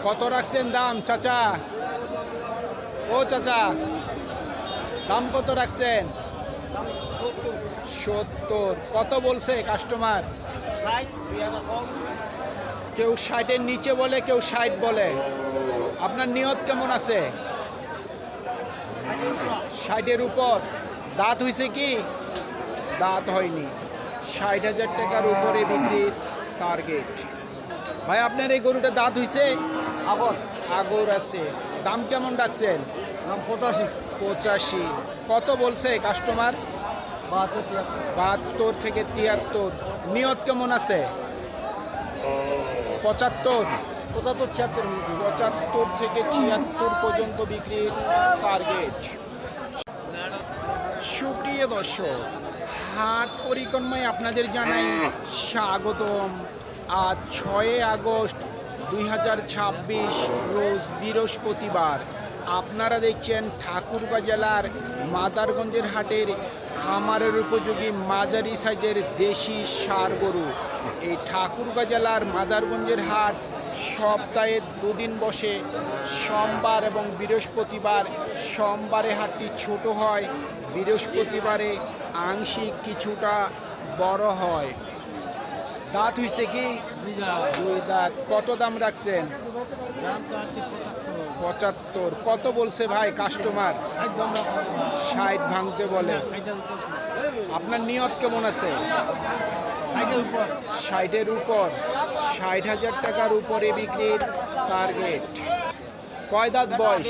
কত রাখছেন দাম চাচা? ও চাচা, দাম কত রাখছেন? 70। কত বলছে কাস্টমার? কেউ 60-এর নিচে বলে, কেউ 60 বলে। আপনার নিয়ত কেমন আছে? 60-এর উপর। দাঁত হয়েছে কি? দাঁত হয়নি। 60,000 টাকার উপরে বিক্রির টার্গেট। ভাই আপনার এই গরুটা দাঁত হয়েছে? আগর আছে। দাম কেমন রাখছেন? 85। কত বলছে কাস্টমার? 72 থেকে 73। নিয়ত কেমন আছে? 75 থেকে 76 পর্যন্ত বিক্রির টার্গেট। সুপ্রিয় দর্শক, হাট পরিক্রমায় আপনাদের জানাই স্বাগতম। আজ 6 আগস্ট 2026 রোজ বৃহস্পতিবার। আপনারা দেখছেন ঠাকুরগাঁ জেলার মাদারগঞ্জের হাটের খামারের উপযোগী মাঝারি সাইজের দেশি ষাঁড় গরু। এই ঠাকুরগাঁ জেলার মাদারগঞ্জের হাট সপ্তাহে দুদিন বসে, সোমবার এবং বৃহস্পতিবার। সোমবারে হাটটি ছোট হয়, বৃহস্পতিবারে আংশিক কিছুটা বড় হয়। দাঁত হইছে কি? 2 দাঁত। কত দাম রাখছেন? 75। কত বলছে ভাই কাস্টমার? 60 ভাঙতে বলে। আপনার নিয়ত কেমন আছে? 60-এর উপর। 60,000 টাকার উপরে বিক্রির টার্গেট। কয় দাঁত বয়স?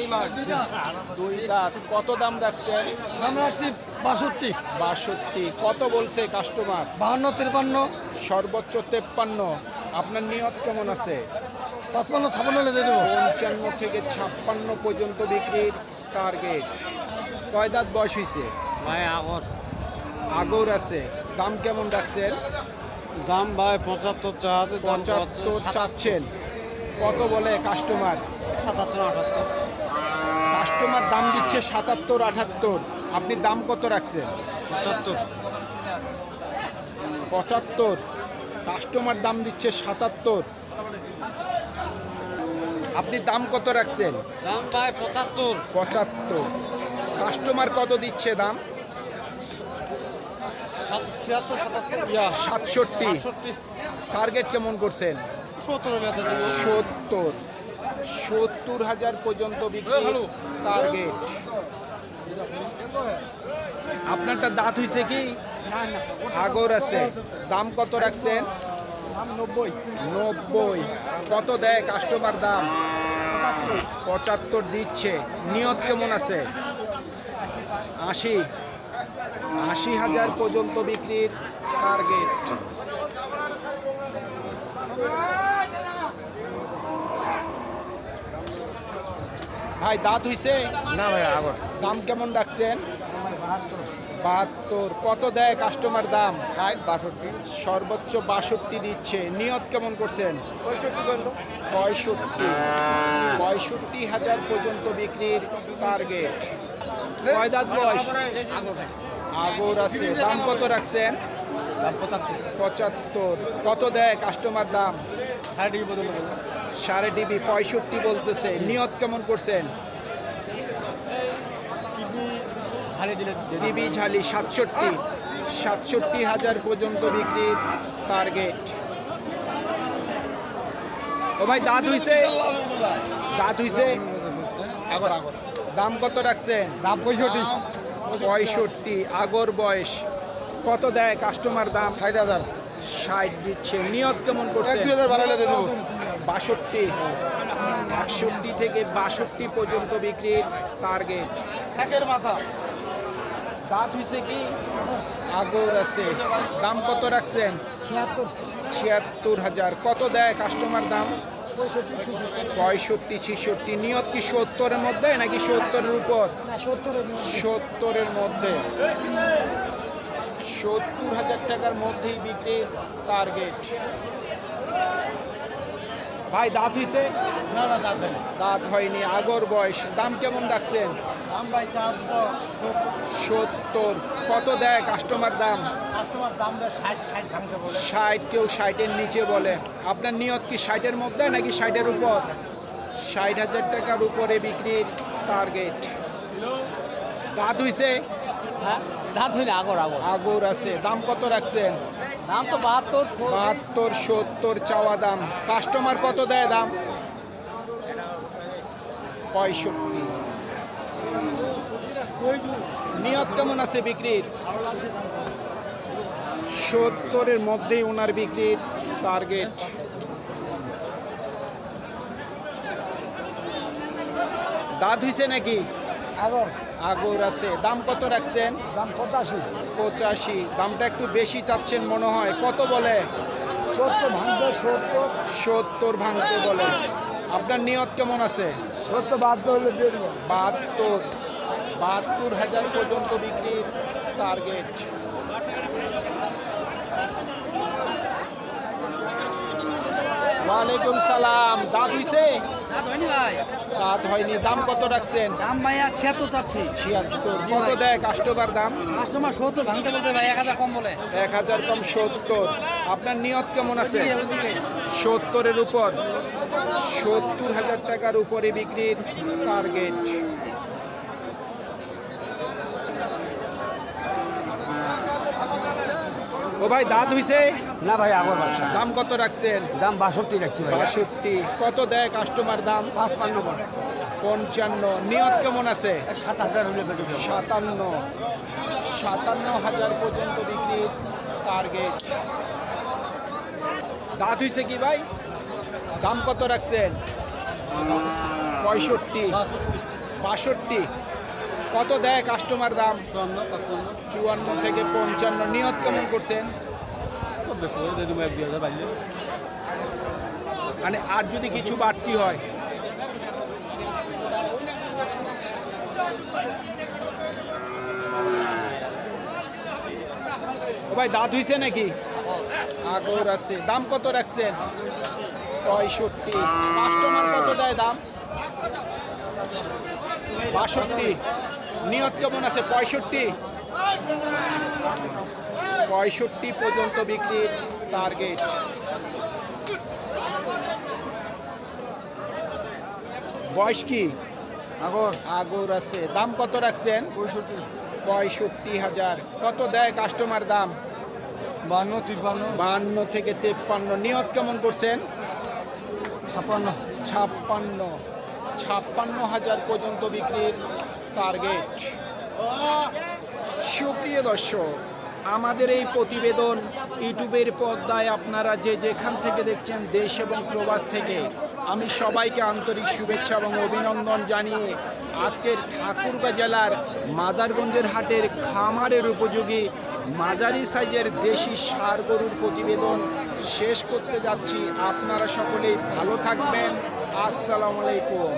2 দাঁত। কত দাম রাখছেন? দাম রাখছি 62। কত বলছে কাস্টমার? 52-53। সর্বোচ্চ 53। আপনার নিয়ত কেমন আছে? 55-56 দিয়ে দেবো। 55 থেকে 56 পর্যন্ত বিক্রির টার্গেট। কয় দাঁত বয়স হয়েছে? ভাই আগর আছে। দাম কেমন রাখছেন? দাম ভাই 75 চাহাতে। 75 চাচ্ছেন। কত বলে কাস্টমার? 77-78। কাস্টমার দাম দিচ্ছে 77-78। আপনি দাম কত রাখছেন? 75। কাস্টমার দাম দিচ্ছে 77। আপনি দাম কত রাখছেন? দাম ভাই 75। কাস্টমার কত দিচ্ছে দাম? 67। টার্গেট কেমন করছেন? 70,000 পর্যন্ত বিক্রি টার্গেট। আপনারটা দাঁত হইছে কি? আগর আছে। দাম কত রাখছেন? 90। কত দেয় কাস্টমার দাম? 75 দিচ্ছে। নিয়ত কেমন আছে? 80,000 পর্যন্ত বিক্রির টার্গেট। ভাই দাঁত হইছে? না ভাই আগর। দাম কেমন রাখছেন? 72। কত দেয় কাস্টমার দাম? 62। সর্বোচ্চ 62 দিচ্ছে। নিয়ত কেমন করছেন? 65,000 পর্যন্ত বিক্রির টার্গেট। কয় দাঁত বয়স? আগর আছে। দাম কত রাখছেন? 75। কত দেয় কাস্টমার দাম? 3.5 65 বলতেছে। নিয়ত কেমন করছেন? টিভি ঝালি 67,000 পর্যন্ত বিক্রির টার্গেট। ও ভাই দাঁত হইছে? দাম কত রাখছেন? দাম 65। আগর বয়স। কত দেয় কাস্টমার দাম? 60,000। 60 দিচ্ছে। নিয়ত কেমন করছে? 2,000 বাড়াইলে দিয়ে দেবো। 62। 61 থেকে 62 পর্যন্ত বিক্রির টার্গেট। মাথা দাঁত হইছে কি? আগর আছে। দাম কত রাখছেন? 76,000। কত দেয় কাস্টমার দাম? 65-66। নিয়ত কি 70-এর মধ্যে নাকি 70-এর উপর? 70-এর মধ্যে। 70,000 টাকার মধ্যেই বিক্রির টার্গেট। ভাই দাঁত হইছে? না দাঁত হয়নি। আগর বয়স। দাম কেমন রাখছেন? দাম ভাই 70। কত দেয় কাস্টমার দাম? কাস্টমার দাম দেয় 60 ভাঙতে বলে। 60। কেউ 60-এর নিচে বলে। আপনার নিয়ত কি 60-এর মধ্যে নাকি 60-এর উপর? 60,000 টাকার উপরে বিক্রির টার্গেট। দাঁত হইছে? হ্যাঁ দাঁত হইলে আগর আগর আগর আছে। দাম কত রাখছেন? দাম তো 72 72 70 চাওয়া দাম। কাস্টমার কত দেয় দাম? 65। নিয়ত কেমন আছে বিক্রির? 70-এর মধ্যেই ওনার বিক্রির টার্গেট। দাঁত হইছে নাকি? আগর আগর আছে। দাম কত রাখছেন? দাম 85 85। দামটা একটু বেশি চাচ্ছেন মনে হয়। কত বলে? 70 ভাঙতে 70 70 ভাঙতে বলে। আপনার নিয়ত কেমন আছে? 70 বাধ্য হলে দিয়ে দেবো। 72,000 পর্যন্ত বিক্রির টার্গেট। ওয়ালাইকুম সালাম। দাঁত হইছে? দাঁত হয়নি ভাই। দাঁত হয়নি। দাম কত রাখছেন? দাম ভাইয়া 76 চাচ্ছি। 76। কত দেয় কাস্টমার দাম? কাস্টমার 70 ভাঙতে বলতে ভাই 1000 কম বলে। 1000 কম 70। আপনার নিয়ত কেমন আছে? 70-এর উপর। 70,000 টাকার উপরে বিক্রির টার্গেট। ও ভাই দাঁত হইছে? না ভাই আগর বাচ্চা দাম কত রাখছেন? দাম 62 রাখছি ভাই। 62। কত দেয় কাস্টমার দাম? 55 করে 55। নিয়ত কেমন আছে? 7000 হলে বেঁচে দেবো। 57,000 পর্যন্ত বিক্রির টার্গেট। দাঁত হইছে কি ভাই? দাম কত রাখছেন? 65 62। কত দেয় কাস্টমার দাম? 54 থেকে 55। নিয়ত কেমন করছেন? মানে আর যদি কিছু বাড়তি হয়? ও ভাই দাঁত হইছে নাকি? আগর আছে। দাম কত রাখছেন? 65। কাস্টমার কত দেয় দাম? 62। নিয়ত কেমন আছে? 65 পর্যন্ত বিক্রির টার্গেট। বয়স কি? আগর আগর আছে। দাম কত রাখছেন? 65,000। কত দেয় কাস্টমার দাম? 52 53 52 থেকে 53। নিয়ত কেমন করছেন? 56 56,000 পর্যন্ত বিক্রির টার্গেট। সুপ্রিয় দর্শক, আমাদের এই প্রতিবেদন ইউটিউবের পর্দায় আপনারা যে যেখান থেকে দেখছেন দেশ এবং প্রবাস থেকে, আমি সবাইকে আন্তরিক শুভেচ্ছা এবং অভিনন্দন জানিয়ে আজকের ঠাকুরগাঁ জেলার মাদারগঞ্জের হাটের খামারের উপযোগী মাঝারি সাইজের দেশি ষাঁড় গরুর প্রতিবেদন শেষ করতে যাচ্ছি। আপনারা সকলেই ভালো থাকবেন। আসসালামু আলাইকুম।